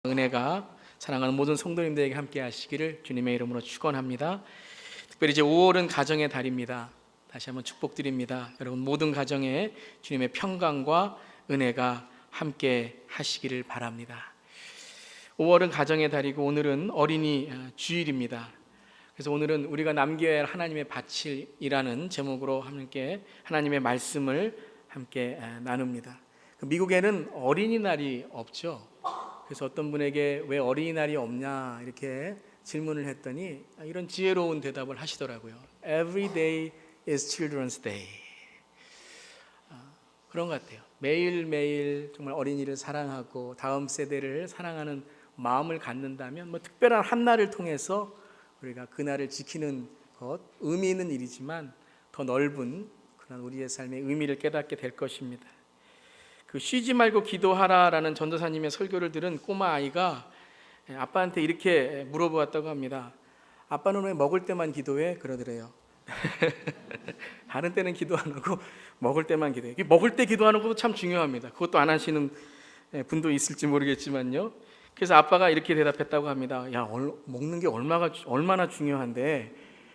은혜가 사랑하는 모든 성도님들에게 함께 하시기를 주님의 이름으로 축원합니다. 특별히 이제 5월은 가정의 달입니다. 다시 한번 축복드립니다. 여러분 모든 가정에 주님의 평강과 은혜가 함께 하시기를 바랍니다. 5월은 가정의 달이고 오늘은 어린이 주일입니다. 그래서 오늘은 우리가 남겨야 할 하나님의 밭이라는 제목으로 함께 하나님의 말씀을 함께 나눕니다. 미국에는 어린이날이 없죠. 그래서 어떤 분에게 왜 어린이날이 없냐 이렇게 질문을 했더니 이런 지혜로운 대답을 하시더라고요. Every day is Children's Day. 그런 것 같아요. 매일매일 정말 어린이를 사랑하고 다음 세대를 사랑하는 마음을 갖는다면 특별한 한 날을 통해서 우리가 그날을 지키는 것, 의미 있는 일이지만 더 넓은 그런 우리의 삶의 의미를 깨닫게 될 것입니다. 쉬지 말고 기도하라라는 전도사님의 설교를 들은 꼬마 아이가 아빠한테 이렇게 물어보았다고 합니다. 아빠는 왜 먹을 때만 기도해? 그러더래요. 다른 때는 기도 안 하고 먹을 때만 기도해. 먹을 때 기도하는 것도 참 중요합니다. 그것도 안 하시는 분도 있을지 모르겠지만요. 그래서 아빠가 이렇게 대답했다고 합니다. 야, 먹는 게 얼마나 중요한데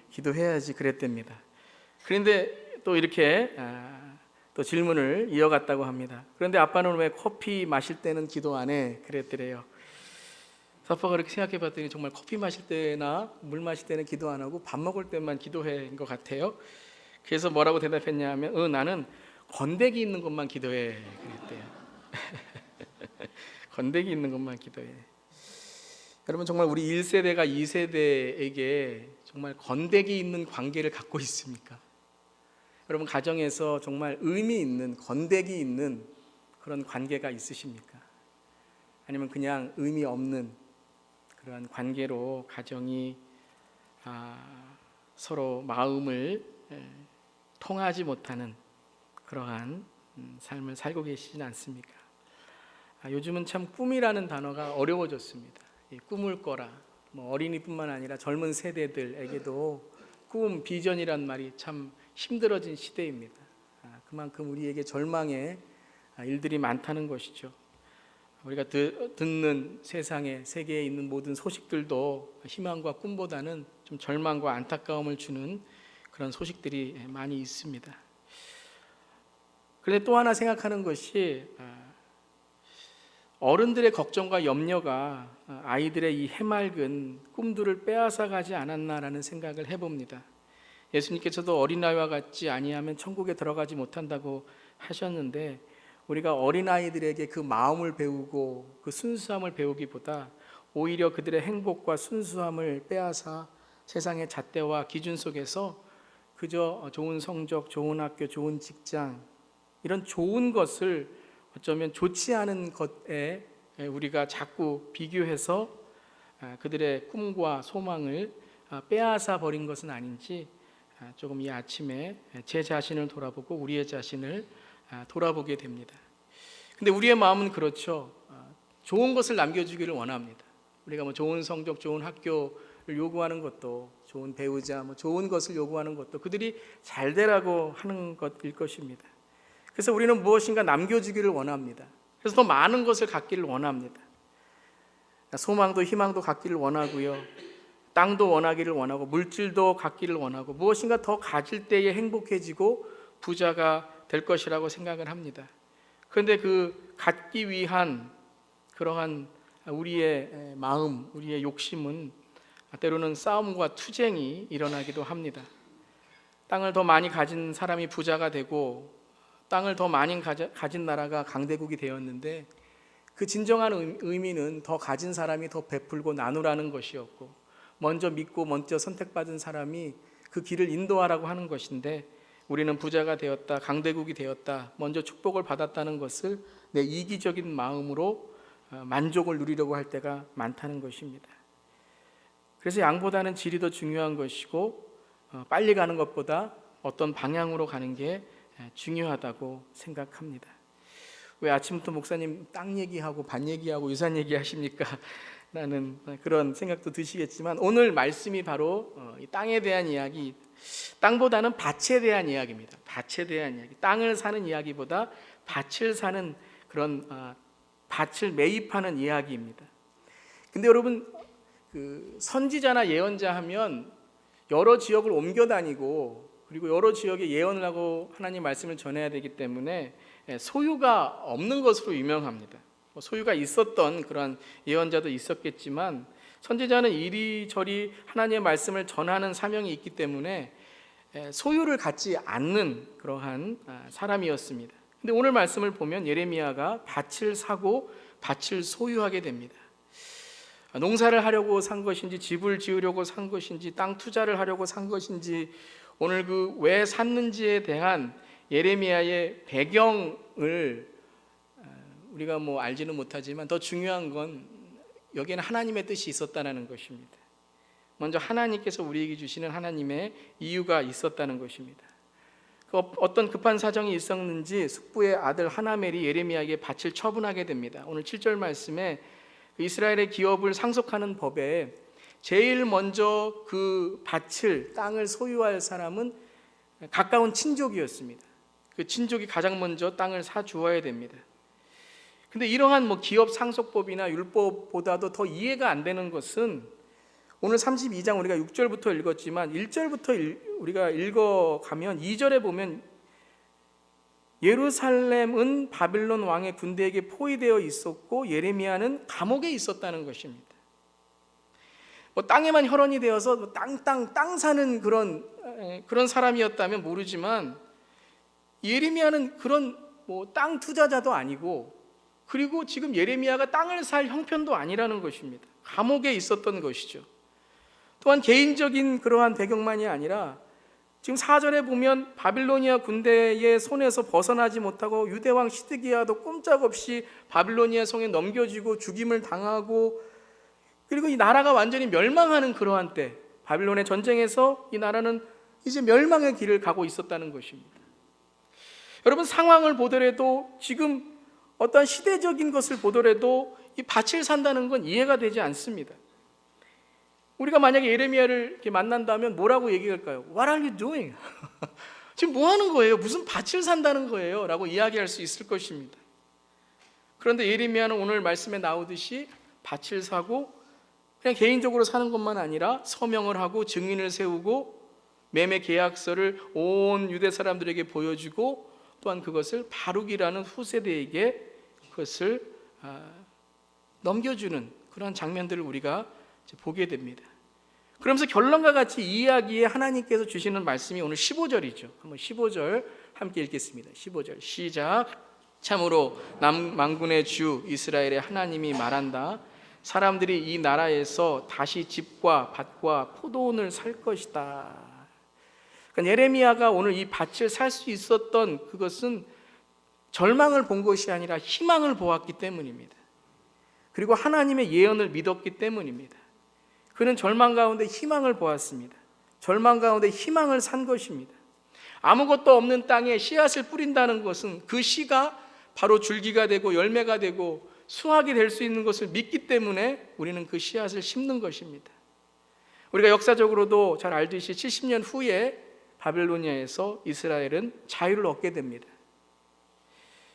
기도해야지 그랬답니다. 그런데 또 이렇게 또 질문을 이어갔다고 합니다. 그런데 아빠는 왜 커피 마실 때는 기도 안 해? 그랬더래요. 아빠가 그렇게 생각해 봤더니 정말 커피 마실 때나 물 마실 때는 기도 안 하고 밥 먹을 때만 기도해인 것 같아요. 그래서 뭐라고 대답했냐 하면 나는 건더기 있는 것만 기도해 그랬대요. 건더기 있는 것만 기도해. 여러분 정말 우리 1세대가 2세대에게 정말 건더기 있는 관계를 갖고 있습니까? 여러분 가정에서 정말 의미 있는 건더기 있는 그런 관계가 있으십니까? 아니면 그냥 의미 없는 그런 관계로 가정이 서로 마음을 통하지 못하는 그러한 삶을 살고 계시진 않습니까? 요즘은 참 꿈이라는 단어가 어려워졌습니다. 꿈을 꿔라. 어린이뿐만 아니라 젊은 세대들에게도 꿈, 비전이란 말이 참 힘들어진 시대입니다. 그만큼 우리에게 절망의 일들이 많다는 것이죠. 우리가 듣는 세상에 세계에 있는 모든 소식들도 희망과 꿈보다는 좀 절망과 안타까움을 주는 그런 소식들이 많이 있습니다. 그런데 또 하나 생각하는 것이 어른들의 걱정과 염려가 아이들의 이 해맑은 꿈들을 빼앗아 가지 않았나라는 생각을 해봅니다. 예수님께서도 어린아이와 같지 아니하면 천국에 들어가지 못한다고 하셨는데 우리가 어린아이들에게 그 마음을 배우고 그 순수함을 배우기보다 오히려 그들의 행복과 순수함을 빼앗아 세상의 잣대와 기준 속에서 그저 좋은 성적, 좋은 학교, 좋은 직장 이런 좋은 것을 어쩌면 좋지 않은 것에 우리가 자꾸 비교해서 그들의 꿈과 소망을 빼앗아 버린 것은 아닌지 조금 이 아침에 제 자신을 돌아보고 우리의 자신을 돌아보게 됩니다. 근데 우리의 마음은 그렇죠. 좋은 것을 남겨주기를 원합니다. 우리가 좋은 성적, 좋은 학교를 요구하는 것도 좋은 배우자, 좋은 것을 요구하는 것도 그들이 잘 되라고 하는 것일 것입니다. 그래서 우리는 무엇인가 남겨주기를 원합니다. 그래서 더 많은 것을 갖기를 원합니다. 소망도 희망도 갖기를 원하고요. 땅도 원하기를 원하고 물질도 갖기를 원하고 무엇인가 더 가질 때에 행복해지고 부자가 될 것이라고 생각을 합니다. 그런데 그 갖기 위한 그러한 우리의 마음, 우리의 욕심은 때로는 싸움과 투쟁이 일어나기도 합니다. 땅을 더 많이 가진 사람이 부자가 되고 땅을 더 많이 가진 나라가 강대국이 되었는데 그 진정한 의미는 더 가진 사람이 더 베풀고 나누라는 것이었고 먼저 믿고 먼저 선택받은 사람이 그 길을 인도하라고 하는 것인데 우리는 부자가 되었다, 강대국이 되었다, 먼저 축복을 받았다는 것을 내 이기적인 마음으로 만족을 누리려고 할 때가 많다는 것입니다. 그래서 양보다는 질이 더 중요한 것이고 빨리 가는 것보다 어떤 방향으로 가는 게 중요하다고 생각합니다. 왜 아침부터 목사님 땅 얘기하고 밭 얘기하고 유산 얘기하십니까? 라는 그런 생각도 드시겠지만 오늘 말씀이 바로 이 땅에 대한 이야기, 땅보다는 밭에 대한 이야기입니다. 밭에 대한 이야기, 땅을 사는 이야기보다 밭을 사는 그런 밭을 매입하는 이야기입니다. 근데 여러분, 그 선지자나 예언자 하면 여러 지역을 옮겨 다니고 그리고 여러 지역에 예언을 하고 하나님 말씀을 전해야 되기 때문에 소유가 없는 것으로 유명합니다. 소유가 있었던 그런 예언자도 있었겠지만 선지자는 이리저리 하나님의 말씀을 전하는 사명이 있기 때문에 소유를 갖지 않는 그러한 사람이었습니다. 근데 오늘 말씀을 보면 예레미야가 밭을 사고 밭을 소유하게 됩니다. 농사를 하려고 산 것인지 집을 지으려고 산 것인지 땅 투자를 하려고 산 것인지 오늘 그 왜 샀는지에 대한 예레미야의 배경을 우리가 알지는 못하지만 더 중요한 건 여기에는 하나님의 뜻이 있었다는 것입니다. 먼저 하나님께서 우리에게 주시는 하나님의 이유가 있었다는 것입니다. 어떤 급한 사정이 있었는지 숙부의 아들 하나멜이 예레미야에게 밭을 처분하게 됩니다. 오늘 7절 말씀에 이스라엘의 기업을 상속하는 법에 제일 먼저 그 밭을 땅을 소유할 사람은 가까운 친족이었습니다. 그 친족이 가장 먼저 땅을 사 주어야 됩니다. 근데 이러한 기업 상속법이나 율법보다도 더 이해가 안 되는 것은 오늘 32장 우리가 6절부터 읽었지만 1절부터 우리가 읽어가면 2절에 보면 예루살렘은 바빌론 왕의 군대에게 포위되어 있었고 예레미야는 감옥에 있었다는 것입니다. 땅에만 혈연이 되어서 땅 사는 그런 사람이었다면 모르지만 예레미야는 그런 땅 투자자도 아니고 그리고 지금 예레미야가 땅을 살 형편도 아니라는 것입니다. 감옥에 있었던 것이죠. 또한 개인적인 그러한 배경만이 아니라 지금 4절에 보면 바빌로니아 군대의 손에서 벗어나지 못하고 유대왕 시드기야도 꼼짝없이 바빌로니아 손에 넘겨지고 죽임을 당하고 그리고 이 나라가 완전히 멸망하는 그러한 때 바빌론의 전쟁에서 이 나라는 이제 멸망의 길을 가고 있었다는 것입니다. 여러분, 상황을 보더라도 지금 어떤 시대적인 것을 보더라도 이 밭을 산다는 건 이해가 되지 않습니다. 우리가 만약에 예레미야를 이렇게 만난다면 뭐라고 얘기할까요? What are you doing? 지금 뭐 하는 거예요? 무슨 밭을 산다는 거예요? 라고 이야기할 수 있을 것입니다. 그런데 예레미야는 오늘 말씀에 나오듯이 밭을 사고 그냥 개인적으로 사는 것만 아니라 서명을 하고 증인을 세우고 매매 계약서를 온 유대 사람들에게 보여주고 또한 그것을 바룩이라는 후세대에게 그것을 넘겨주는 그런 장면들을 우리가 보게 됩니다. 그러면서 결론과 같이 이 이야기에 하나님께서 주시는 말씀이 오늘 15절이죠. 한번 15절 함께 읽겠습니다. 15절 시작. 참으로 만군의 주 이스라엘의 하나님이 말한다. 사람들이 이 나라에서 다시 집과 밭과 포도원을 살 것이다. 그러니까 예레미야가 오늘 이 밭을 살 수 있었던 그것은 절망을 본 것이 아니라 희망을 보았기 때문입니다. 그리고 하나님의 예언을 믿었기 때문입니다. 그는 절망 가운데 희망을 보았습니다. 절망 가운데 희망을 산 것입니다. 아무것도 없는 땅에 씨앗을 뿌린다는 것은 그 씨가 바로 줄기가 되고 열매가 되고 수확이 될 수 있는 것을 믿기 때문에 우리는 그 씨앗을 심는 것입니다. 우리가 역사적으로도 잘 알듯이 70년 후에 바빌로니아에서 이스라엘은 자유를 얻게 됩니다.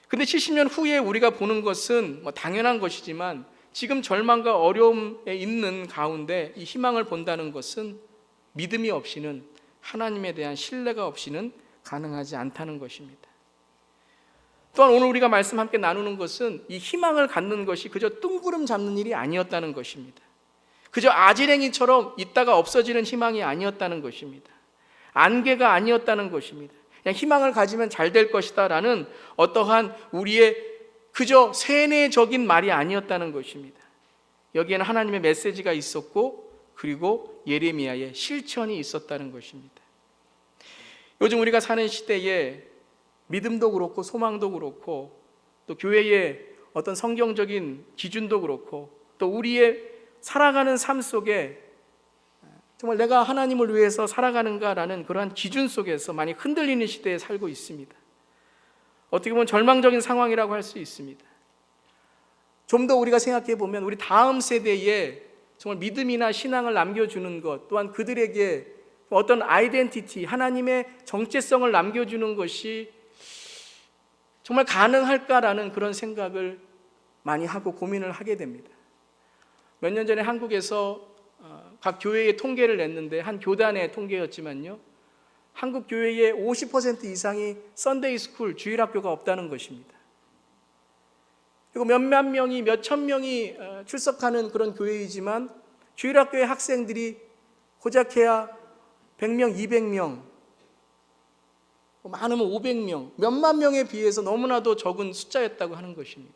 근데 70년 후에 우리가 보는 것은 당연한 것이지만 지금 절망과 어려움에 있는 가운데 이 희망을 본다는 것은 믿음이 없이는 하나님에 대한 신뢰가 없이는 가능하지 않다는 것입니다. 또한 오늘 우리가 말씀 함께 나누는 것은 이 희망을 갖는 것이 그저 뜬구름 잡는 일이 아니었다는 것입니다. 그저 아지랭이처럼 있다가 없어지는 희망이 아니었다는 것입니다. 안개가 아니었다는 것입니다. 그냥 희망을 가지면 잘 될 것이다 라는 어떠한 우리의 그저 세뇌적인 말이 아니었다는 것입니다. 여기에는 하나님의 메시지가 있었고 그리고 예레미야의 실천이 있었다는 것입니다. 요즘 우리가 사는 시대에 믿음도 그렇고 소망도 그렇고 또 교회의 어떤 성경적인 기준도 그렇고 또 우리의 살아가는 삶 속에 정말 내가 하나님을 위해서 살아가는가라는 그러한 기준 속에서 많이 흔들리는 시대에 살고 있습니다. 어떻게 보면 절망적인 상황이라고 할 수 있습니다. 좀 더 우리가 생각해 보면 우리 다음 세대에 정말 믿음이나 신앙을 남겨주는 것 또한 그들에게 어떤 아이덴티티, 하나님의 정체성을 남겨주는 것이 정말 가능할까라는 그런 생각을 많이 하고 고민을 하게 됩니다. 몇 년 전에 한국에서 각 교회의 통계를 냈는데, 한 교단의 통계였지만요, 한국 교회의 50% 이상이 썬데이 스쿨, 주일학교가 없다는 것입니다. 그리고 몇몇 명이, 몇천 명이 출석하는 그런 교회이지만 주일학교의 학생들이 고작해야 100명, 200명, 많으면 500명, 몇만 명에 비해서 너무나도 적은 숫자였다고 하는 것입니다.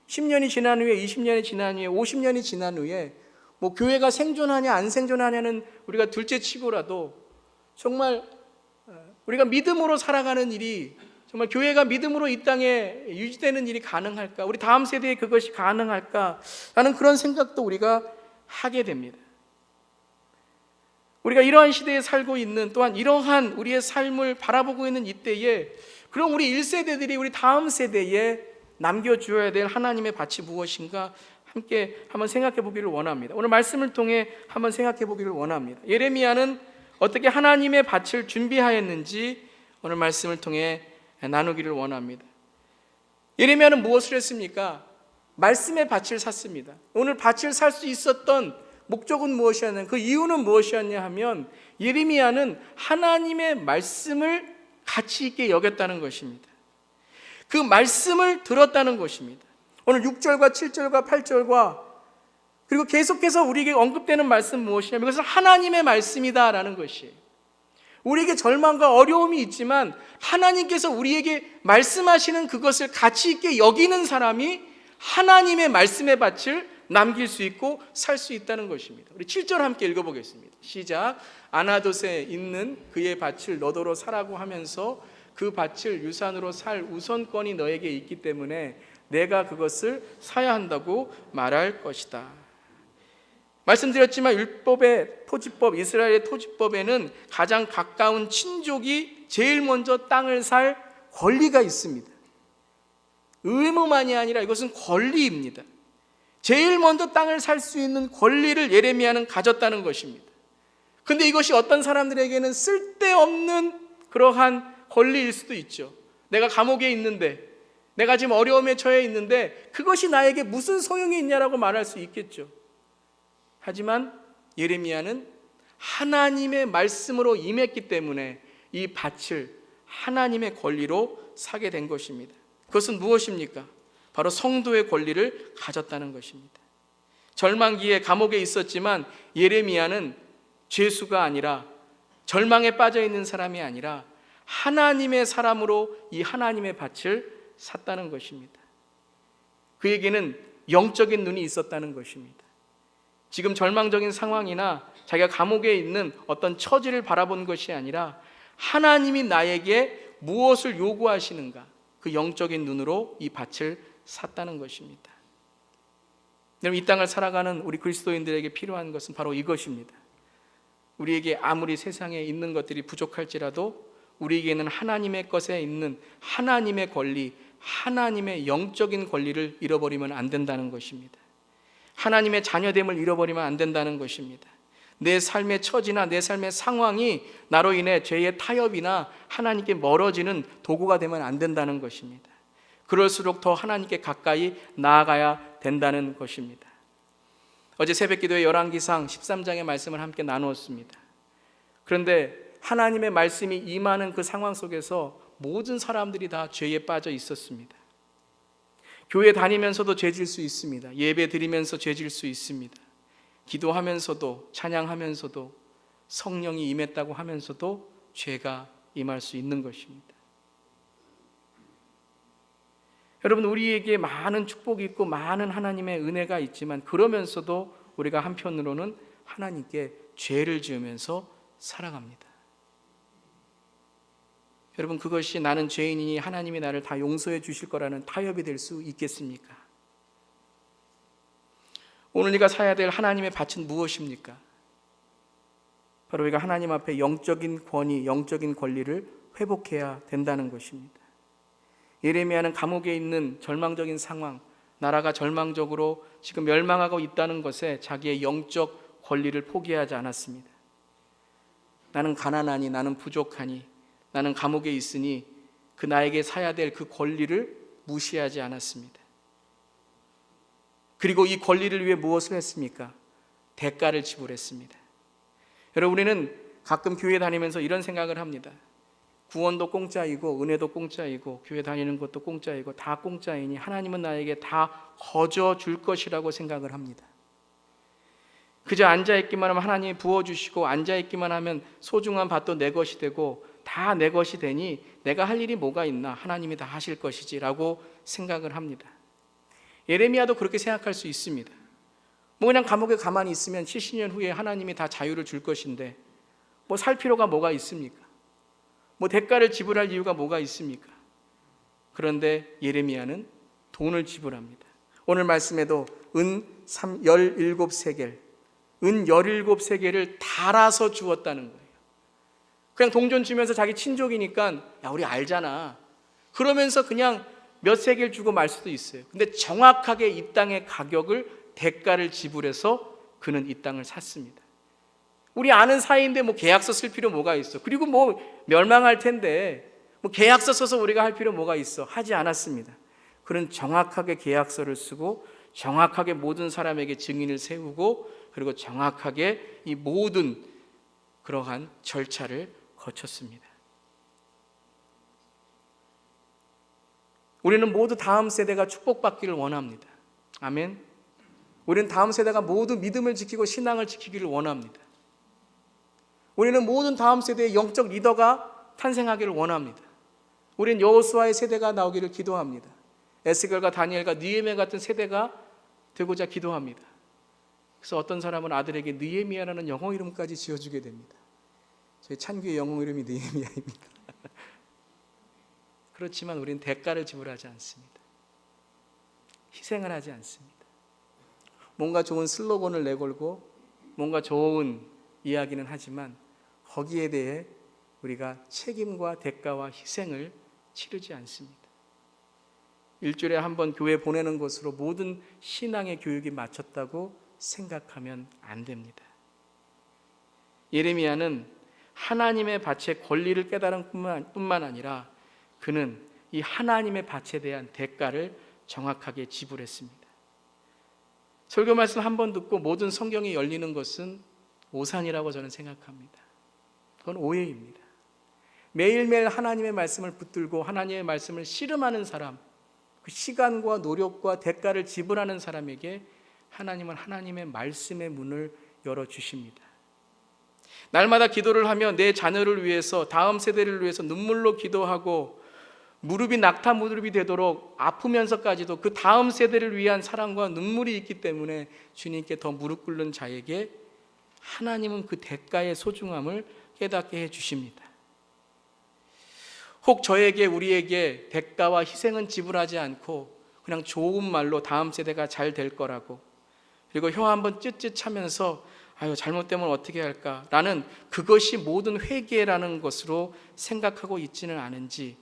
10년이 지난 후에, 20년이 지난 후에, 50년이 지난 후에 뭐 교회가 생존하냐 안 생존하냐는 우리가 둘째 치고라도 정말 우리가 믿음으로 살아가는 일이, 정말 교회가 믿음으로 이 땅에 유지되는 일이 가능할까? 우리 다음 세대에 그것이 가능할까? 라는 그런 생각도 우리가 하게 됩니다. 우리가 이러한 시대에 살고 있는, 또한 이러한 우리의 삶을 바라보고 있는 이때에, 그럼 우리 1세대들이 우리 다음 세대에 남겨주어야 될 하나님의 밭이 무엇인가 함께 한번 생각해 보기를 원합니다. 오늘 말씀을 통해 한번 생각해 보기를 원합니다. 예레미야는 어떻게 하나님의 밭을 준비하였는지 오늘 말씀을 통해 나누기를 원합니다. 예레미야는 무엇을 했습니까? 말씀의 밭을 샀습니다. 오늘 밭을 살 수 있었던 목적은 무엇이었냐, 그 이유는 무엇이었냐 하면, 예레미야는 하나님의 말씀을 가치 있게 여겼다는 것입니다. 그 말씀을 들었다는 것입니다. 오늘 6절과 7절과 8절과 그리고 계속해서 우리에게 언급되는 말씀 무엇이냐면, 이것은 하나님의 말씀이다라는 것이에요. 우리에게 절망과 어려움이 있지만 하나님께서 우리에게 말씀하시는 그것을 가치 있게 여기는 사람이 하나님의 말씀의 밭을 남길 수 있고 살 수 있다는 것입니다. 우리 7절 함께 읽어보겠습니다. 시작. 아나돗에 있는 그의 밭을 너더러 사라고 하면서 그 밭을 유산으로 살 우선권이 너에게 있기 때문에 내가 그것을 사야 한다고 말할 것이다. 말씀드렸지만 율법의 토지법, 이스라엘의 토지법에는 가장 가까운 친족이 제일 먼저 땅을 살 권리가 있습니다. 의무만이 아니라 이것은 권리입니다. 제일 먼저 땅을 살 수 있는 권리를 예레미야는 가졌다는 것입니다. 그런데 이것이 어떤 사람들에게는 쓸데없는 그러한 권리일 수도 있죠. 내가 감옥에 있는데, 내가 지금 어려움에 처해 있는데 그것이 나에게 무슨 소용이 있냐라고 말할 수 있겠죠. 하지만 예레미야는 하나님의 말씀으로 임했기 때문에 이 밭을 하나님의 권리로 사게 된 것입니다. 그것은 무엇입니까? 바로 성도의 권리를 가졌다는 것입니다. 절망기에 감옥에 있었지만 예레미야는 죄수가 아니라, 절망에 빠져 있는 사람이 아니라 하나님의 사람으로 이 하나님의 밭을 샀다는 것입니다. 그에게는 영적인 눈이 있었다는 것입니다. 지금 절망적인 상황이나 자기가 감옥에 있는 어떤 처지를 바라본 것이 아니라 하나님이 나에게 무엇을 요구하시는가, 그 영적인 눈으로 이 밭을 샀다는 것입니다. 여러분, 이 땅을 살아가는 우리 그리스도인들에게 필요한 것은 바로 이것입니다. 우리에게 아무리 세상에 있는 것들이 부족할지라도 우리에게는 하나님의 것에 있는 하나님의 권리, 하나님의 영적인 권리를 잃어버리면 안 된다는 것입니다. 하나님의 자녀됨을 잃어버리면 안 된다는 것입니다. 내 삶의 처지나 내 삶의 상황이 나로 인해 죄의 타협이나 하나님께 멀어지는 도구가 되면 안 된다는 것입니다. 그럴수록 더 하나님께 가까이 나아가야 된다는 것입니다. 어제 새벽기도에 열왕기상 13장의 말씀을 함께 나누었습니다. 그런데 하나님의 말씀이 임하는 그 상황 속에서 모든 사람들이 다 죄에 빠져 있었습니다. 교회 다니면서도 죄질 수 있습니다. 예배 드리면서 죄질 수 있습니다. 기도하면서도, 찬양하면서도, 성령이 임했다고 하면서도 죄가 임할 수 있는 것입니다. 여러분, 우리에게 많은 축복이 있고 많은 하나님의 은혜가 있지만 그러면서도 우리가 한편으로는 하나님께 죄를 지으면서 살아갑니다. 여러분, 그것이 나는 죄인이니 하나님이 나를 다 용서해 주실 거라는 타협이 될 수 있겠습니까? 오늘 우리가 사야 될 하나님의 밭은 무엇입니까? 바로 우리가 하나님 앞에 영적인 권위, 영적인 권리를 회복해야 된다는 것입니다. 예레미야는 감옥에 있는 절망적인 상황, 나라가 절망적으로 지금 멸망하고 있다는 것에 자기의 영적 권리를 포기하지 않았습니다. 나는 가난하니, 나는 부족하니, 나는 감옥에 있으니 그 나에게 사야 될 그 권리를 무시하지 않았습니다. 그리고 이 권리를 위해 무엇을 했습니까? 대가를 지불했습니다. 여러분, 우리는 가끔 교회 다니면서 이런 생각을 합니다. 구원도 공짜이고 은혜도 공짜이고 교회 다니는 것도 공짜이고 다 공짜이니 하나님은 나에게 다 거저 줄 것이라고 생각을 합니다. 그저 앉아있기만 하면 하나님이 부어주시고 앉아있기만 하면 소중한 밭도 내 것이 되고 다 내 것이 되니 내가 할 일이 뭐가 있나, 하나님이 다 하실 것이지 라고 생각을 합니다. 예레미야도 그렇게 생각할 수 있습니다. 뭐 그냥 감옥에 가만히 있으면 70년 후에 하나님이 다 자유를 줄 것인데 뭐 살 필요가 뭐가 있습니까? 뭐 대가를 지불할 이유가 뭐가 있습니까? 그런데 예레미야는 돈을 지불합니다. 오늘 말씀에도 은 17세겔, 은 17세겔을 달아서 주었다는 거예요. 그냥 동전 주면서 자기 친족이니까 야 우리 알잖아 그러면서 그냥 몇 세겔 주고 말 수도 있어요. 근데 정확하게 이 땅의 가격을, 대가를 지불해서 그는 이 땅을 샀습니다. 우리 아는 사이인데 뭐 계약서 쓸 필요 뭐가 있어? 그리고 뭐 멸망할 텐데 뭐 계약서 써서 우리가 할 필요 뭐가 있어? 하지 않았습니다. 그는 정확하게 계약서를 쓰고 정확하게 모든 사람에게 증인을 세우고 그리고 정확하게 이 모든 그러한 절차를 거쳤습니다. 우리는 모두 다음 세대가 축복받기를 원합니다. 아멘. 우리는 다음 세대가 모두 믿음을 지키고 신앙을 지키기를 원합니다. 우리는 모든 다음 세대의 영적 리더가 탄생하기를 원합니다. 우리는 여호수아의 세대가 나오기를 기도합니다. 에스겔과 다니엘과 느헤미야 같은 세대가 되고자 기도합니다. 그래서 어떤 사람은 아들에게 느헤미야라는 영어 이름까지 지어주게 됩니다. 저희 찬규의 영어 이름이 느헤미야입니다. 그렇지만 우리는 대가를 지불하지 않습니다. 희생을 하지 않습니다. 뭔가 좋은 슬로건을 내걸고 뭔가 좋은 이야기는 하지만 거기에 대해 우리가 책임과 대가와 희생을 치르지 않습니다. 일주일에 한 번 교회 보내는 것으로 모든 신앙의 교육이 마쳤다고 생각하면 안 됩니다. 예레미야는 하나님의 밭의 권리를 깨달은 뿐만 아니라 그는 이 하나님의 밭에 대한 대가를 정확하게 지불했습니다. 설교 말씀 한 번 듣고 모든 성경이 열리는 것은 오산이라고 저는 생각합니다. 그건 오해입니다. 매일매일 하나님의 말씀을 붙들고 하나님의 말씀을 씨름하는 사람, 그 시간과 노력과 대가를 지불하는 사람에게 하나님은 하나님의 말씀의 문을 열어주십니다. 날마다 기도를 하며 내 자녀를 위해서, 다음 세대를 위해서 눈물로 기도하고 무릎이 낙타 무릎이 되도록 아프면서까지도 그 다음 세대를 위한 사랑과 눈물이 있기 때문에 주님께 더 무릎 꿇는 자에게 하나님은 그 대가의 소중함을 깨닫게 해주십니다. 혹 저에게, 우리에게 대가와 희생은 지불하지 않고 그냥 좋은 말로 다음 세대가 잘 될 거라고, 그리고 혀 한번 쯧쯧 차면서 아유 잘못되면 어떻게 할까 라는 그것이 모든 회개라는 것으로 생각하고 있지는 않은지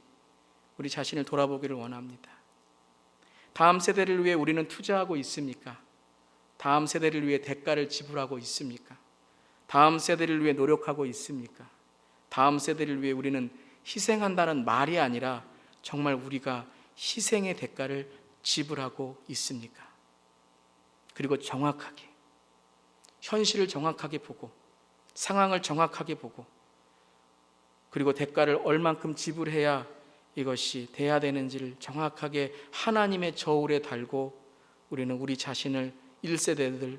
우리 자신을 돌아보기를 원합니다. 다음 세대를 위해 우리는 투자하고 있습니까? 다음 세대를 위해 대가를 지불하고 있습니까? 다음 세대를 위해 노력하고 있습니까? 다음 세대를 위해 우리는 희생한다는 말이 아니라 정말 우리가 희생의 대가를 지불하고 있습니까? 그리고 정확하게 현실을 정확하게 보고 상황을 정확하게 보고 그리고 대가를 얼만큼 지불해야 이것이 돼야 되는지를 정확하게 하나님의 저울에 달고 우리는 우리 자신을 1세대들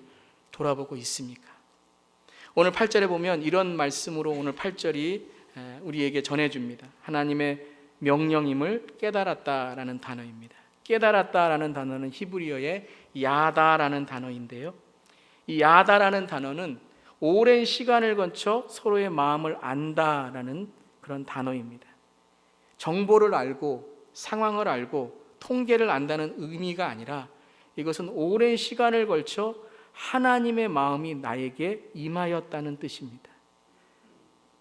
돌아보고 있습니까? 오늘 8절에 보면 이런 말씀으로 오늘 8절이 우리에게 전해줍니다. 하나님의 명령임을 깨달았다라는 단어입니다. 깨달았다라는 단어는 히브리어의 야다라는 단어인데요, 이 야다라는 단어는 오랜 시간을 거쳐 서로의 마음을 안다라는 그런 단어입니다. 정보를 알고 상황을 알고 통계를 안다는 의미가 아니라 이것은 오랜 시간을 걸쳐 하나님의 마음이 나에게 임하였다는 뜻입니다.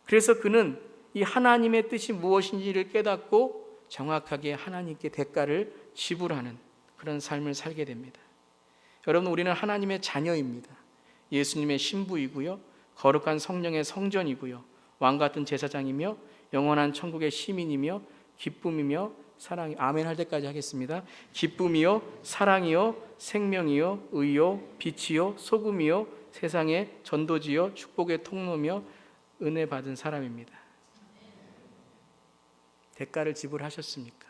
그래서 그는 이 하나님의 뜻이 무엇인지를 깨닫고 정확하게 하나님께 대가를 지불하는 그런 삶을 살게 됩니다. 여러분, 우리는 하나님의 자녀입니다. 예수님의 신부이고요, 거룩한 성령의 성전이고요, 왕같은 제사장이며 영원한 천국의 시민이며 기쁨이며 사랑이 아멘 할 때까지 하겠습니다. 기쁨이요 사랑이요 생명이요 의요 빛이요 소금이요 세상의 전도지요 축복의 통로며 은혜 받은 사람입니다. 대가를 지불하셨습니까?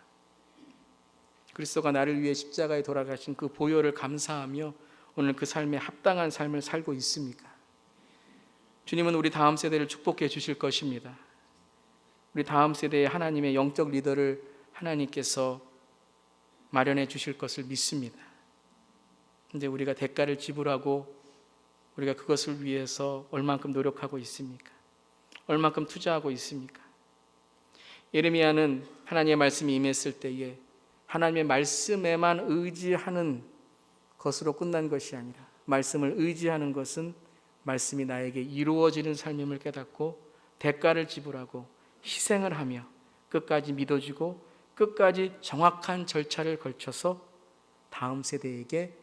그리스도가 나를 위해 십자가에 돌아가신 그 보혈을 감사하며 오늘 그 삶에 합당한 삶을 살고 있습니까? 주님은 우리 다음 세대를 축복해 주실 것입니다. 우리 다음 세대의 하나님의 영적 리더를 하나님께서 마련해 주실 것을 믿습니다. 근데 우리가 대가를 지불하고 우리가 그것을 위해서 얼만큼 노력하고 있습니까? 얼만큼 투자하고 있습니까? 예레미야는 하나님의 말씀이 임했을 때에 하나님의 말씀에만 의지하는 것으로 끝난 것이 아니라 말씀을 의지하는 것은 말씀이 나에게 이루어지는 삶임을 깨닫고 대가를 지불하고 희생을 하며 끝까지 믿어주고 끝까지 정확한 절차를 걸쳐서 다음 세대에게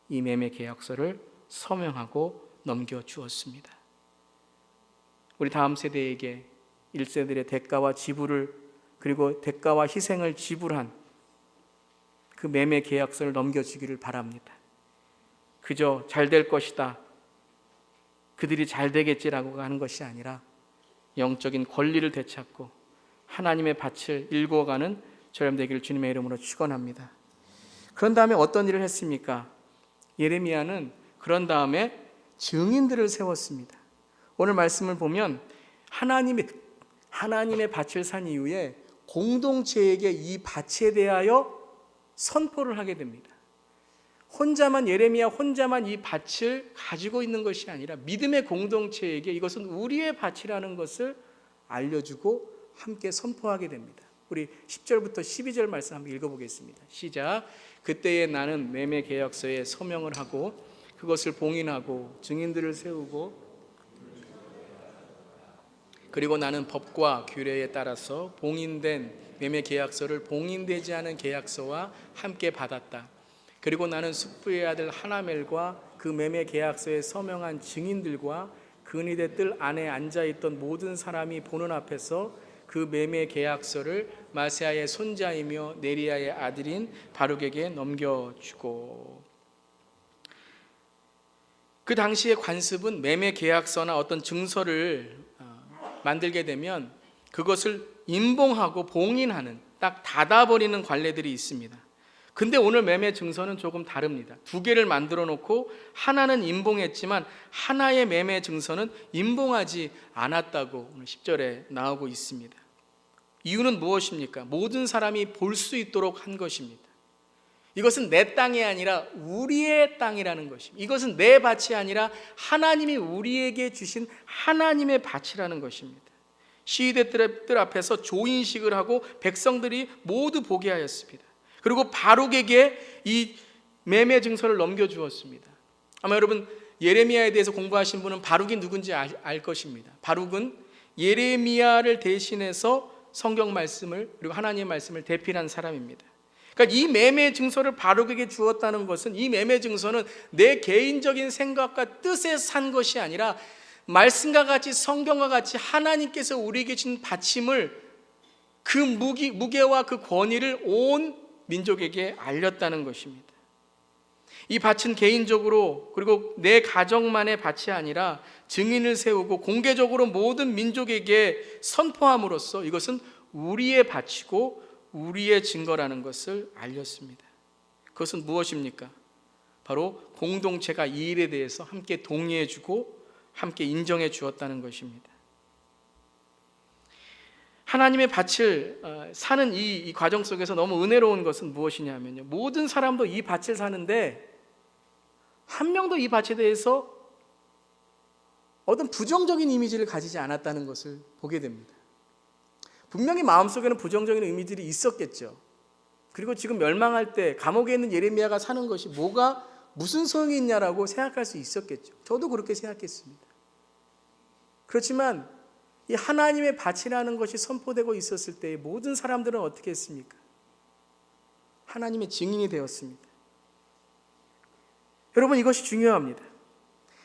이 매매 계약서를 서명하고 넘겨주었습니다. 우리 다음 세대에게 1세들의 대가와 지불을 그리고 대가와 희생을 지불한 그 매매 계약서를 넘겨주기를 바랍니다. 그저 잘 될 것이다, 그들이 잘 되겠지라고 하는 것이 아니라 영적인 권리를 되찾고 하나님의 밭을 일구어가는 저렴 되기를 주님의 이름으로 축원합니다. 그런 다음에 어떤 일을 했습니까? 예레미야는 그런 다음에 증인들을 세웠습니다. 오늘 말씀을 보면 하나님의 밭을 산 이후에 공동체에게 이 밭에 대하여 선포를 하게 됩니다. 예레미야 혼자만 이 밭을 가지고 있는 것이 아니라 믿음의 공동체에게 이것은 우리의 밭이라는 것을 알려주고 함께 선포하게 됩니다. 우리 10절부터 12절 말씀 한번 읽어보겠습니다. 시작. 그때에 나는 매매 계약서에 서명을 하고 그것을 봉인하고 증인들을 세우고 그리고 나는 법과 규례에 따라서 봉인된 매매 계약서를 봉인되지 않은 계약서와 함께 받았다. 그리고 나는 숙부의 아들 하나멜과 그 매매 계약서에 서명한 증인들과 근위대 뜰 안에 앉아있던 모든 사람이 보는 앞에서 그 매매 계약서를 마세아의 손자이며 네리야의 아들인 바룩에게 넘겨주고, 그 당시의 관습은 매매 계약서나 어떤 증서를 만들게 되면 그것을 임봉하고 봉인하는, 딱 닫아버리는 관례들이 있습니다. 근데 오늘 매매 증서는 조금 다릅니다. 두 개를 만들어 놓고 하나는 임봉했지만 하나의 매매 증서는 임봉하지 않았다고 오늘 10절에 나오고 있습니다. 이유는 무엇입니까? 모든 사람이 볼 수 있도록 한 것입니다. 이것은 내 땅이 아니라 우리의 땅이라는 것입니다. 이것은 내 밭이 아니라 하나님이 우리에게 주신 하나님의 밭이라는 것입니다. 시위대들 앞에서 조인식을 하고 백성들이 모두 보게 하였습니다. 그리고 바룩에게 이 매매 증서를 넘겨주었습니다. 아마 여러분 예레미야에 대해서 공부하신 분은 바룩이 누군지 알 것입니다. 바룩은 예레미야를 대신해서 성경 말씀을 그리고 하나님의 말씀을 대필한 사람입니다. 그러니까 이 매매 증서를 바룩에게 주었다는 것은, 이 매매 증서는 내 개인적인 생각과 뜻에 산 것이 아니라 말씀과 같이 성경과 같이 하나님께서 우리에게 주신 받침을, 그 무게와 그 권위를 온 민족에게 알렸다는 것입니다. 이 밭은 개인적으로 그리고 내 가정만의 밭이 아니라 증인을 세우고 공개적으로 모든 민족에게 선포함으로써 이것은 우리의 밭이고 우리의 증거라는 것을 알렸습니다. 그것은 무엇입니까? 바로 공동체가 이 일에 대해서 함께 동의해주고 함께 인정해 주었다는 것입니다. 하나님의 밭을 사는 이 과정 속에서 너무 은혜로운 것은 무엇이냐면요, 모든 사람도 이 밭을 사는데 한 명도 이 밭에 대해서 어떤 부정적인 이미지를 가지지 않았다는 것을 보게 됩니다. 분명히 마음속에는 부정적인 의미들이 있었겠죠. 그리고 지금 멸망할 때 감옥에 있는 예레미야가 사는 것이 무슨 소용이 있냐라고 생각할 수 있었겠죠. 저도 그렇게 생각했습니다. 그렇지만 이 하나님의 밭이라는 것이 선포되고 있었을 때 모든 사람들은 어떻게 했습니까? 하나님의 증인이 되었습니다. 여러분, 이것이 중요합니다.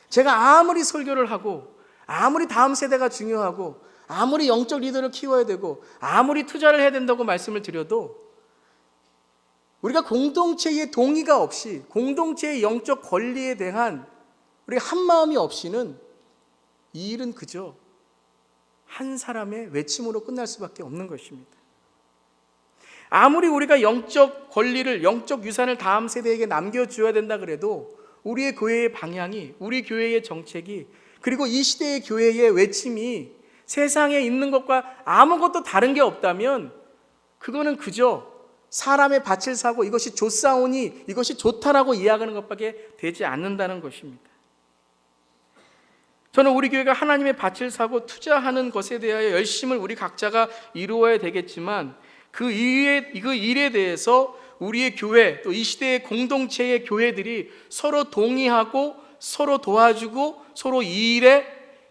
제가 아무리 설교를 하고 아무리 다음 세대가 중요하고 아무리 영적 리더를 키워야 되고 아무리 투자를 해야 된다고 말씀을 드려도 우리가 공동체의 동의가 없이, 공동체의 영적 권리에 대한 우리가 한 마음이 없이는 이 일은 그저 한 사람의 외침으로 끝날 수밖에 없는 것입니다. 아무리 우리가 영적 권리를, 영적 유산을 다음 세대에게 남겨줘야 된다 그래도 우리의 교회의 방향이, 우리 교회의 정책이, 그리고 이 시대의 교회의 외침이 세상에 있는 것과 아무것도 다른 게 없다면 그거는 그저 사람의 밭을 사고 이것이 좋사오니 이것이 좋다라고 이야기하는 것밖에 되지 않는다는 것입니다. 저는 우리 교회가 하나님의 밭을 사고 투자하는 것에 대하여 열심을 우리 각자가 이루어야 되겠지만 그 일에 대해서 우리의 교회, 또 이 시대의 공동체의 교회들이 서로 동의하고 서로 도와주고 서로 이 일에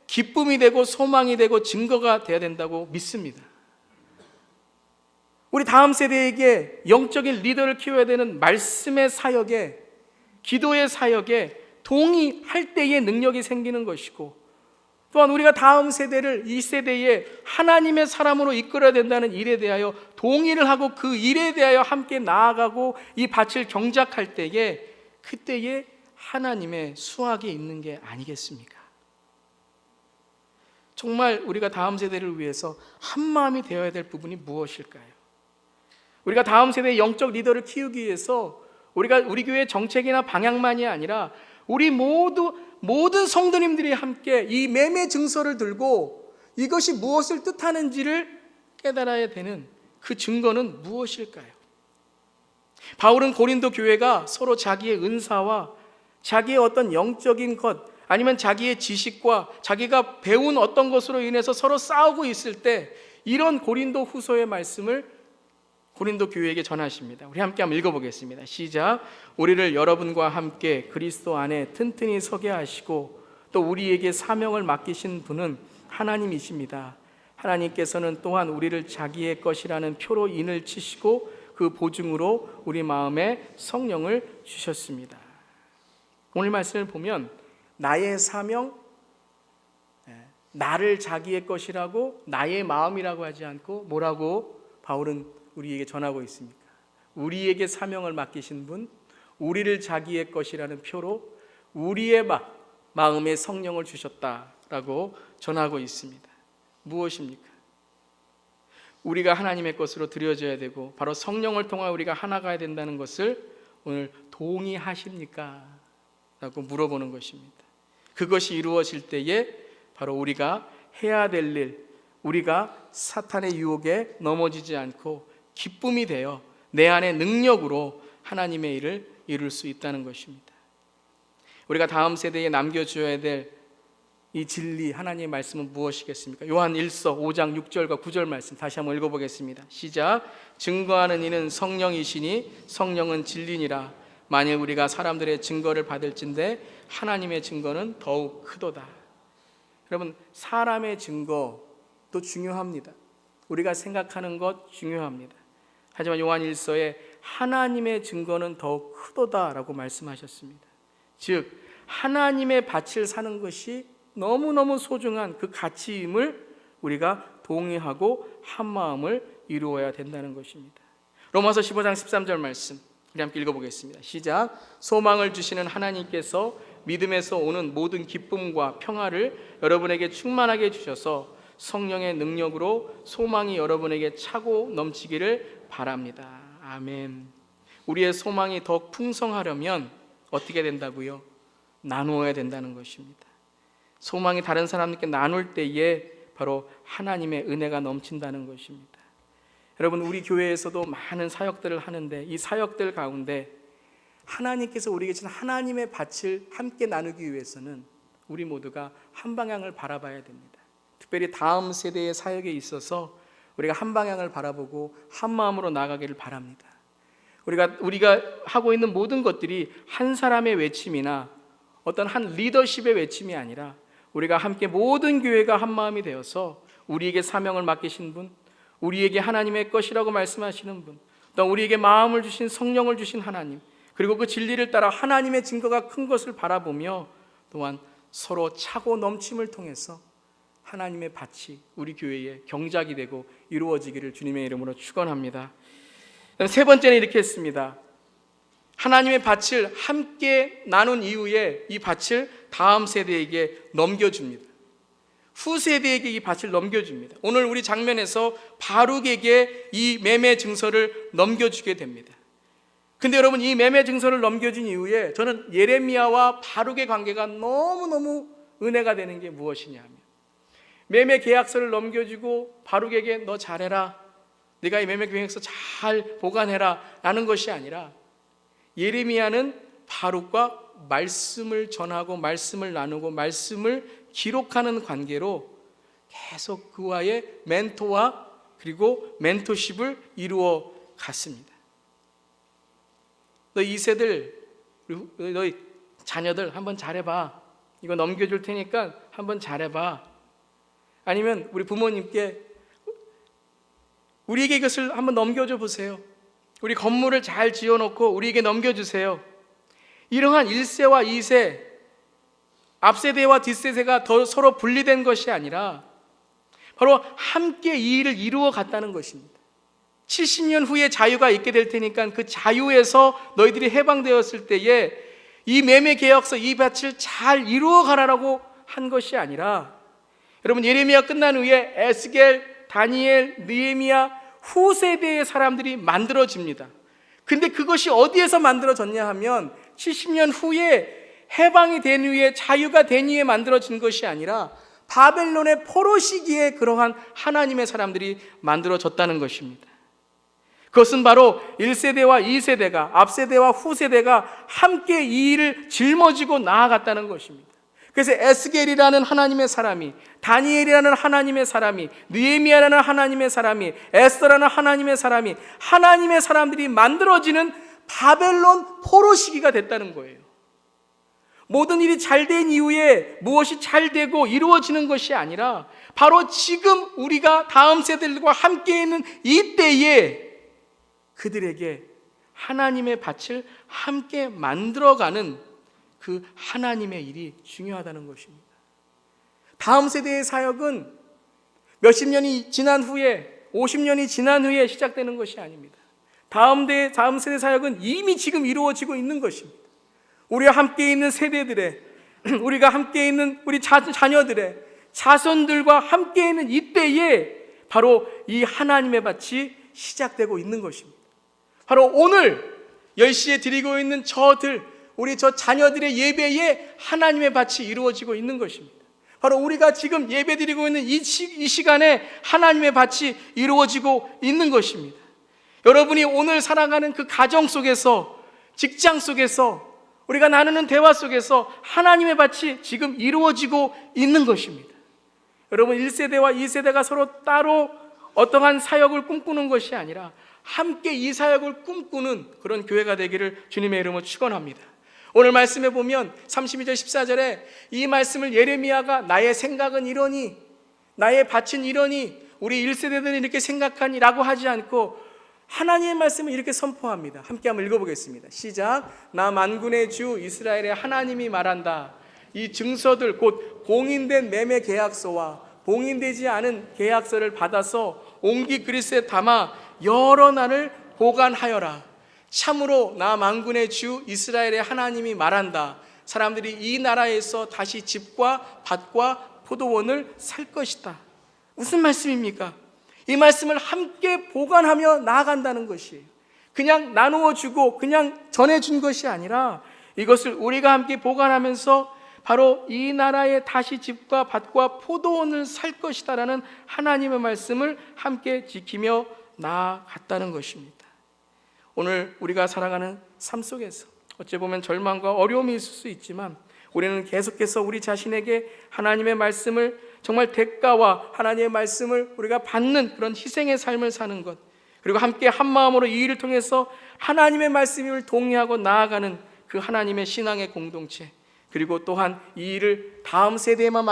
기쁨이 되고 소망이 되고 증거가 되어야 된다고 믿습니다. 우리 다음 세대에게 영적인 리더를 키워야 되는 말씀의 사역에, 기도의 사역에 동의할 때의 능력이 생기는 것이고, 또한 우리가 다음 세대를 이 세대에 하나님의 사람으로 이끌어야 된다는 일에 대하여 동의를 하고 그 일에 대하여 함께 나아가고 이 밭을 경작할 때에, 그때에 하나님의 수확이 있는 게 아니겠습니까? 정말 우리가 다음 세대를 위해서 한 마음이 되어야 될 부분이 무엇일까요? 우리가 다음 세대의 영적 리더를 키우기 위해서 우리 교회의 정책이나 방향만이 아니라 우리 모든 성도님들이 함께 이 매매 증서를 들고 이것이 무엇을 뜻하는지를 깨달아야 되는 그 증거는 무엇일까요? 바울은 고린도 교회가 서로 자기의 은사와 자기의 어떤 영적인 것, 아니면 자기의 지식과 자기가 배운 어떤 것으로 인해서 서로 싸우고 있을 때 이런 고린도 후서의 말씀을 고린도 교회에게 전하십니다. 우리 함께 한번 읽어보겠습니다. 시작. 우리를 여러분과 함께 그리스도 안에 튼튼히 서게 하시고 또 우리에게 사명을 맡기신 분은 하나님이십니다. 하나님께서는 또한 우리를 자기의 것이라는 표로 인을 치시고 그 보증으로 우리 마음에 성령을 주셨습니다. 오늘 말씀을 보면 나의 사명, 나를 자기의 것이라고 나의 마음이라고 하지 않고 뭐라고 바울은 우리에게 전하고 있습니까? 우리에게 사명을 맡기신 분, 우리를 자기의 것이라는 표로 우리의 마음에 성령을 주셨다라고 전하고 있습니다. 무엇입니까? 우리가 하나님의 것으로 드려져야 되고 바로 성령을 통해 우리가 하나가 된다는 것을 오늘 동의하십니까? 라고 물어보는 것입니다. 그것이 이루어질 때에 바로 우리가 해야 될 일, 우리가 사탄의 유혹에 넘어지지 않고 기쁨이 되어 내 안의 능력으로 하나님의 일을 이룰 수 있다는 것입니다. 우리가 다음 세대에 남겨줘야 될 이 진리, 하나님의 말씀은 무엇이겠습니까? 요한 1서 5장 6절과 9절 말씀 다시 한번 읽어보겠습니다. 시작. 증거하는 이는 성령이시니 성령은 진리니라. 만일 우리가 사람들의 증거를 받을진대 하나님의 증거는 더욱 크도다. 여러분, 사람의 증거도 중요합니다. 우리가 생각하는 것 중요합니다. 하지만 요한 1서에 하나님의 증거는 더욱 크도다라고 말씀하셨습니다. 즉 하나님의 밭을 사는 것이 너무너무 소중한 그 가치임을 우리가 동의하고 한 마음을 이루어야 된다는 것입니다. 로마서 15장 13절 말씀 우리 함께 읽어보겠습니다. 시작. 소망을 주시는 하나님께서 믿음에서 오는 모든 기쁨과 평화를 여러분에게 충만하게 주셔서 성령의 능력으로 소망이 여러분에게 차고 넘치기를 바랍니다. 아멘. 우리의 소망이 더 풍성하려면 어떻게 된다고요? 나누어야 된다는 것입니다. 소망이 다른 사람들께 나눌 때에 바로 하나님의 은혜가 넘친다는 것입니다. 여러분, 우리 교회에서도 많은 사역들을 하는데 이 사역들 가운데 하나님께서 우리에게 주신 하나님의 밭을 함께 나누기 위해서는 우리 모두가 한 방향을 바라봐야 됩니다. 특별히 다음 세대의 사역에 있어서 우리가 한 방향을 바라보고 한 마음으로 나아가기를 바랍니다. 우리가 하고 있는 모든 것들이 한 사람의 외침이나 어떤 한 리더십의 외침이 아니라 우리가 함께 모든 교회가 한 마음이 되어서 우리에게 사명을 맡기신 분, 우리에게 하나님의 것이라고 말씀하시는 분, 또 우리에게 마음을 주신 성령을 주신 하나님, 그리고 그 진리를 따라 하나님의 증거가 큰 것을 바라보며 또한 서로 차고 넘침을 통해서 하나님의 밭이 우리 교회에 경작이 되고 이루어지기를 주님의 이름으로 축원합니다. 세 번째는 이렇게 했습니다. 하나님의 밭을 함께 나눈 이후에 이 밭을 다음 세대에게 넘겨줍니다. 후세대에게 이 밭을 넘겨줍니다. 오늘 우리 장면에서 바룩에게 이 매매 증서를 넘겨주게 됩니다. 근데 여러분, 이 매매 증서를 넘겨준 이후에 저는 예레미야와 바룩의 관계가 너무너무 은혜가 되는 게 무엇이냐 하면, 매매 계약서를 넘겨주고 바룩에게 너 잘해라, 네가 이 매매 계약서 잘 보관해라 라는 것이 아니라, 예레미야는 바룩과 말씀을 전하고 말씀을 나누고 말씀을 기록하는 관계로 계속 그와의 멘토와 그리고 멘토십을 이루어 갔습니다. 너 2세들, 너희 자녀들 한번 잘해봐, 이거 넘겨줄 테니까 한번 잘해봐. 아니면 우리 부모님께 우리에게 이것을 한번 넘겨줘 보세요, 우리 건물을 잘 지어놓고 우리에게 넘겨주세요. 이러한 1세와 2세, 앞세대와 뒷세대가 더 서로 분리된 것이 아니라 바로 함께 이 일을 이루어 갔다는 것입니다. 70년 후에 자유가 있게 될 테니까 그 자유에서 너희들이 해방되었을 때에 이 매매 계약서, 이 밭을 잘 이루어 가라라고 한 것이 아니라, 여러분, 예레미야 끝난 후에 에스겔, 다니엘, 느헤미야 후세대의 사람들이 만들어집니다. 근데 그것이 어디에서 만들어졌냐 하면 70년 후에 해방이 된 후에, 자유가 된 후에 만들어진 것이 아니라 바벨론의 포로 시기에 그러한 하나님의 사람들이 만들어졌다는 것입니다. 그것은 바로 1세대와 2세대가, 앞세대와 후세대가 함께 이 일을 짊어지고 나아갔다는 것입니다. 그래서 에스겔이라는 하나님의 사람이, 다니엘이라는 하나님의 사람이, 느헤미야라는 하나님의 사람이, 에스더라는 하나님의 사람이, 하나님의 사람들이 만들어지는 바벨론 포로 시기가 됐다는 거예요. 모든 일이 잘 된 이후에 무엇이 잘 되고 이루어지는 것이 아니라 바로 지금 우리가 다음 세대들과 함께 있는 이때에 그들에게 하나님의 밭을 함께 만들어가는 그 하나님의 일이 중요하다는 것입니다. 다음 세대의 사역은 몇십 년이 지난 후에, 50년이 지난 후에 시작되는 것이 아닙니다. 다음 세대 사역은 이미 지금 이루어지고 있는 것입니다. 우리와 함께 있는 세대들의, 우리가 함께 있는 우리 자녀들의 자손들과 함께 있는 이때에 바로 이 하나님의 밭이 시작되고 있는 것입니다. 바로 오늘 10시에 드리고 있는 우리 저 자녀들의 예배에 하나님의 밭이 이루어지고 있는 것입니다. 바로 우리가 지금 예배 드리고 있는 이 시간에 하나님의 밭이 이루어지고 있는 것입니다. 여러분이 오늘 살아가는 그 가정 속에서, 직장 속에서, 우리가 나누는 대화 속에서 하나님의 밭이 지금 이루어지고 있는 것입니다. 여러분, 1세대와 2세대가 서로 따로 어떠한 사역을 꿈꾸는 것이 아니라 함께 이 사역을 꿈꾸는 그런 교회가 되기를 주님의 이름으로 축원합니다. 오늘 말씀에 보면 32절 14절에 이 말씀을 예레미야가 나의 생각은 이러니, 나의 밭은 이러니, 우리 1세대들은 이렇게 생각하니 라고 하지 않고 하나님의 말씀을 이렇게 선포합니다. 함께 한번 읽어보겠습니다. 시작. 나 만군의 주 이스라엘의 하나님이 말한다. 이 증서들, 곧 봉인된 매매 계약서와 봉인되지 않은 계약서를 받아서 옹기 그릇에 담아 여러 날을 보관하여라. 참으로 나 만군의 주 이스라엘의 하나님이 말한다. 사람들이 이 나라에서 다시 집과 밭과 포도원을 살 것이다. 무슨 말씀입니까? 이 말씀을 함께 보관하며 나아간다는 것이에요. 그냥 나누어 주고 그냥 전해준 것이 아니라 이것을 우리가 함께 보관하면서 바로 이 나라에 다시 집과 밭과 포도원을 살 것이다 라는 하나님의 말씀을 함께 지키며 나아갔다는 것입니다. 오늘 우리가 살아가는 삶 속에서 어찌 보면 절망과 어려움이 있을 수 있지만 우리는 계속해서 우리 자신에게 하나님의 말씀을, 정말 대가와 하나님의 말씀을 우리가 받는 그런 희생의 삶을 사는 것, 그리고 함께 한 마음으로 이 일을 통해서 하나님의 말씀을 동의하고 나아가는 그 하나님의 신앙의 공동체, 그리고 또한 이 일을 다음 세대에만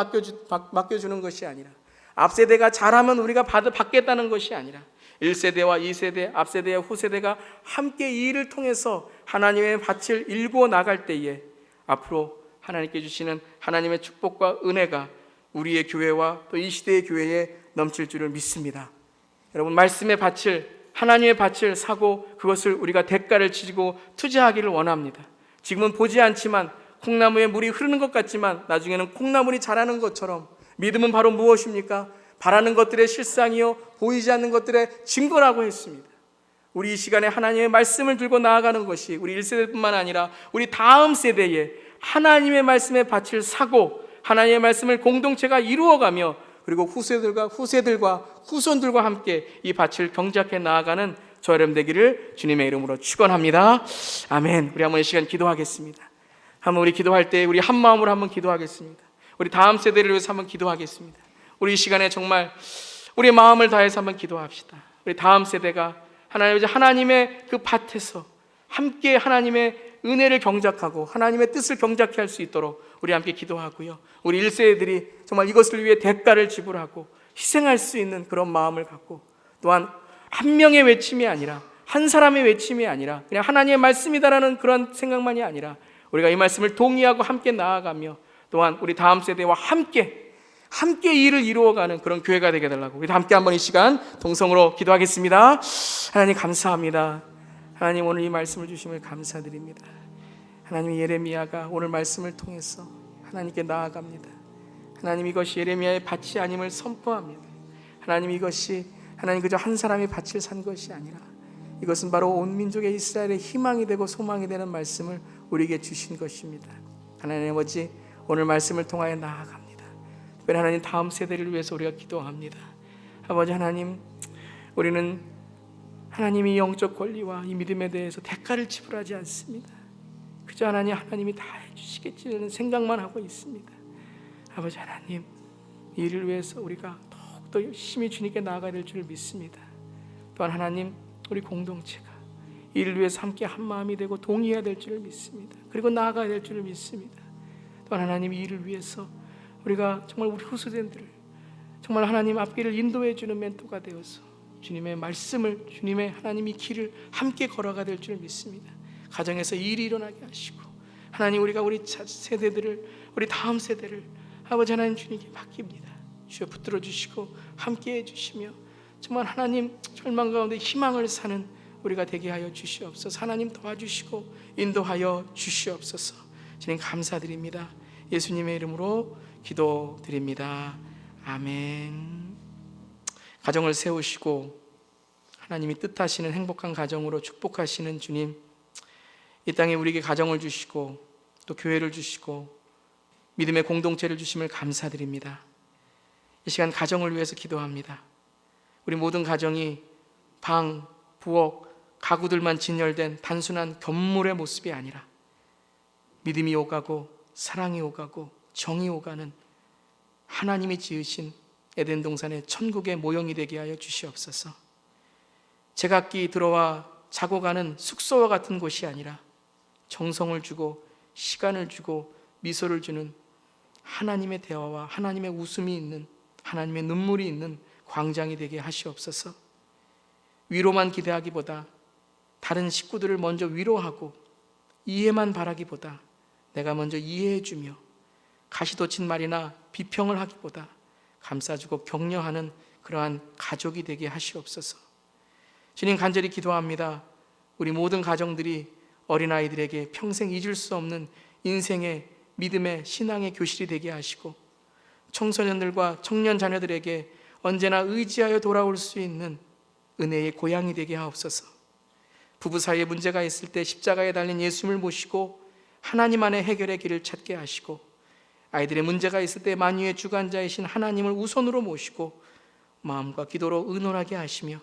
맡겨주는 것이 아니라 앞세대가 잘하면 우리가 받겠다는 것이 아니라 1세대와 2세대, 앞세대와 후세대가 함께 이 일을 통해서 하나님의 밭을 일구어 나갈 때에 앞으로 하나님께 주시는 하나님의 축복과 은혜가 우리의 교회와 또 이 시대의 교회에 넘칠 줄을 믿습니다. 여러분, 말씀의 밭을 하나님의 밭을 사고 그것을 우리가 대가를 치고 투자하기를 원합니다. 지금은 보지 않지만 콩나무에 물이 흐르는 것 같지만 나중에는 콩나물이 자라는 것처럼 믿음은 바로 무엇입니까? 바라는 것들의 실상이요 보이지 않는 것들의 증거라고 했습니다. 우리 이 시간에 하나님의 말씀을 들고 나아가는 것이 우리 1세대뿐만 아니라 우리 다음 세대에 하나님의 말씀의 밭을 사고 하나님의 말씀을 공동체가 이루어가며 그리고 후세들과 후손들과 함께 이 밭을 경작해 나아가는 저 여러분 되기를 주님의 이름으로 축원합니다. 아멘. 우리 한번 이 시간 기도하겠습니다. 한번 우리 기도할 때 우리 한 마음으로 한번 기도하겠습니다. 우리 다음 세대를 위해서 한번 기도하겠습니다. 우리 이 시간에 정말 우리의 마음을 다해서 한번 기도합시다. 우리 다음 세대가 하나님의 그 밭에서 함께 하나님의 은혜를 경작하고 하나님의 뜻을 경작해 할 수 있도록 우리 함께 기도하고요. 우리 1세대들이 정말 이것을 위해 대가를 지불하고 희생할 수 있는 그런 마음을 갖고 또한 한 명의 외침이 아니라 한 사람의 외침이 아니라 그냥 하나님의 말씀이다라는 그런 생각만이 아니라 우리가 이 말씀을 동의하고 함께 나아가며 또한 우리 다음 세대와 함께 이 일을 이루어가는 그런 교회가 되게 해달라고 우리 함께 한번 이 시간 동성으로 기도하겠습니다. 하나님 감사합니다. 하나님 오늘 이 말씀을 주심을 감사드립니다. 하나님 예레미야가 오늘 말씀을 통해서 하나님께 나아갑니다. 하나님 이것이 예레미야의 밭이 아님을 선포합니다. 하나님 이것이 하나님 그저 한 사람의 밭을 산 것이 아니라 이것은 바로 온 민족의 이스라엘의 희망이 되고 소망이 되는 말씀을 우리에게 주신 것입니다. 하나님 아버지 오늘 말씀을 통하여 나아갑니다. 특별히 하나님 다음 세대를 위해서 우리가 기도합니다. 아버지 하나님 우리는 하나님이 영적 권리와 이 믿음에 대해서 대가를 지불하지 않습니다. 그저 하나님이 다 해주시겠지라는 생각만 하고 있습니다. 아버지 하나님 이 일을 위해서 우리가 더욱더 열심히 주님께 나아가야 될 줄 믿습니다. 또한 하나님 우리 공동체가 이 일을 위해서 함께 한 마음이 되고 동의해야 될 줄 믿습니다. 그리고 나아가야 될 줄 믿습니다. 또한 하나님 이 일을 위해서 우리가 정말 우리 후세대들을 정말 하나님 앞길을 인도해 주는 멘토가 되어서 주님의 말씀을 주님의 하나님의 길을 함께 걸어가야 될 줄 믿습니다. 가정에서 일이 일어나게 하시고 하나님 우리가 우리 세대들을 우리 다음 세대를 아버지 하나님 주님께 맡깁니다. 주여 붙들어 주시고 함께 해주시며 정말 하나님 절망 가운데 희망을 사는 우리가 되게 하여 주시옵소서. 하나님 도와주시고 인도하여 주시옵소서. 주님 감사드립니다. 예수님의 이름으로 기도드립니다. 아멘. 가정을 세우시고 하나님이 뜻하시는 행복한 가정으로 축복하시는 주님, 이 땅에 우리에게 가정을 주시고 또 교회를 주시고 믿음의 공동체를 주심을 감사드립니다. 이 시간 가정을 위해서 기도합니다. 우리 모든 가정이 방, 부엌, 가구들만 진열된 단순한 건물의 모습이 아니라 믿음이 오가고 사랑이 오가고 정이 오가는 하나님이 지으신 에덴 동산의 천국의 모형이 되게 하여 주시옵소서. 제각기 들어와 자고 가는 숙소와 같은 곳이 아니라 정성을 주고 시간을 주고 미소를 주는 하나님의 대화와 하나님의 웃음이 있는 하나님의 눈물이 있는 광장이 되게 하시옵소서. 위로만 기대하기보다 다른 식구들을 먼저 위로하고 이해만 바라기보다 내가 먼저 이해해주며 가시돋친 말이나 비평을 하기보다 감싸주고 격려하는 그러한 가족이 되게 하시옵소서. 주님 간절히 기도합니다. 우리 모든 가정들이 어린아이들에게 평생 잊을 수 없는 인생의 믿음의 신앙의 교실이 되게 하시고 청소년들과 청년 자녀들에게 언제나 의지하여 돌아올 수 있는 은혜의 고향이 되게 하옵소서. 부부 사이에 문제가 있을 때 십자가에 달린 예수님을 모시고 하나님 안에 해결의 길을 찾게 하시고 아이들의 문제가 있을 때 만유의 주관자이신 하나님을 우선으로 모시고 마음과 기도로 의논하게 하시며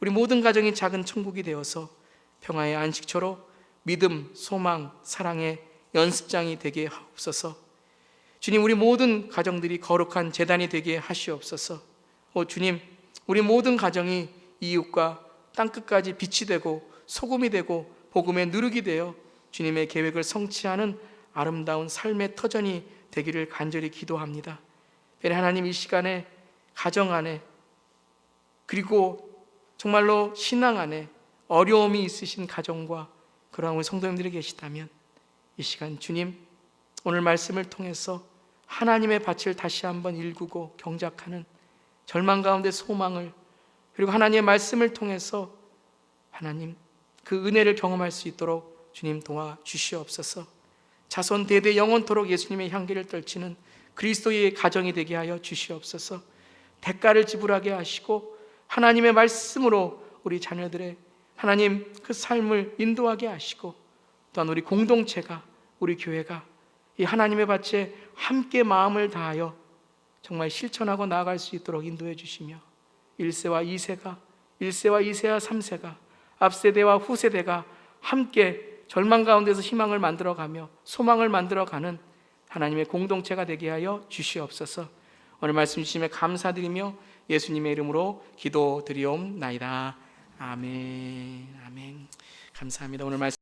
우리 모든 가정이 작은 천국이 되어서 평화의 안식처로 믿음, 소망, 사랑의 연습장이 되게 하옵소서. 주님 우리 모든 가정들이 거룩한 제단이 되게 하시옵소서. 주님 우리 모든 가정이 이웃과 땅끝까지 빛이 되고 소금이 되고 복음의 누룩이 되어 주님의 계획을 성취하는 아름다운 삶의 터전이 되기를 간절히 기도합니다. 하나님 이 시간에 가정 안에 그리고 정말로 신앙 안에 어려움이 있으신 가정과 그러한 우리 성도님들이 계시다면 이 시간 주님 오늘 말씀을 통해서 하나님의 밭을 다시 한번 일구고 경작하는 절망 가운데 소망을 그리고 하나님의 말씀을 통해서 하나님 그 은혜를 경험할 수 있도록 주님 도와주시옵소서. 자손 대대 영원토록 예수님의 향기를 떨치는 그리스도의 가정이 되게 하여 주시옵소서. 대가를 지불하게 하시고 하나님의 말씀으로 우리 자녀들의 하나님 그 삶을 인도하게 하시고, 또한 우리 공동체가, 우리 교회가 이 하나님의 밭에 함께 마음을 다하여 정말 실천하고 나아갈 수 있도록 인도해 주시며, 1세와 2세가, 1세와 2세와 3세가, 앞세대와 후세대가 함께 절망 가운데서 희망을 만들어가며 소망을 만들어가는 하나님의 공동체가 되게 하여 주시옵소서. 오늘 말씀 주심에 감사드리며 예수님의 이름으로 기도드리옵나이다. 아멘. 아멘. 감사합니다. 오늘 말씀